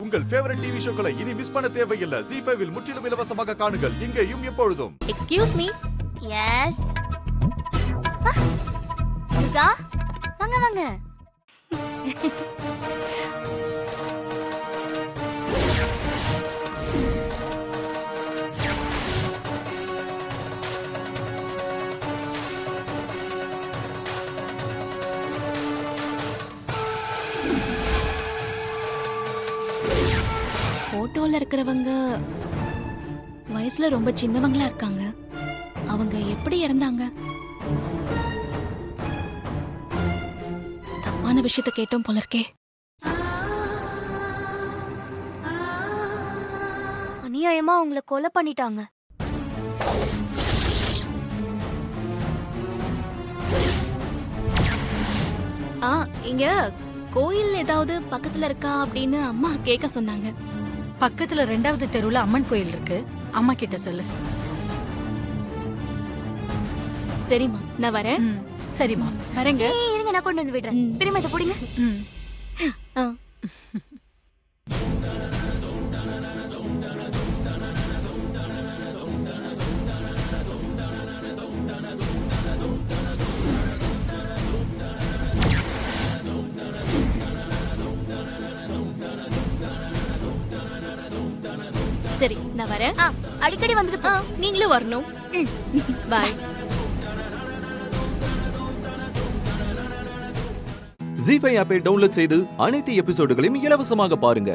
உங்கள் favourite TV ஷோக்களை இனி miss பண்ண தேவையில்லை. ZEE5 இல் முற்றிலும் இலவசமாக காணுங்கள். இங்கேயும் எப்பொழுதும். Excuse me. எஸ். துர்கா, வாங்க வாங்க. போட்டோல இருக்கிறவங்க வயசுல ரொம்ப சின்னவங்களா இருக்காங்க. அவங்க எப்படி இறந்தாங்க? தப்பான விஷயத்த கேட்டோம் போல இருக்கே. அநியாயமா அவங்கள கொலை பண்ணிட்டாங்க. இங்க கோயில் ஏதாவது பக்கத்துல இருக்கா அப்படின்னு அம்மா கேட்க சொன்னாங்க. பக்கத்துல 2வது தெருவுல அம்மன் கோயில் இருக்கு. அம்மா கிட்ட சொல்லு. சரிம்மா, நான் வரேன். சரிம்மா, வரேங்க. இருங்க, நான் கொண்டு வந்து விடுறேன். திரும்ப இதை பிடிங்க. சரி, நான் வரேன். அடிக்கடி வந்துட்டு போ. நீங்களும் வரணும். பாய். ZEE5 ஆப்பை டவுன்லோட் செய்து அனைத்து எபிசோடுகளையும் இலவசமாக பாருங்க.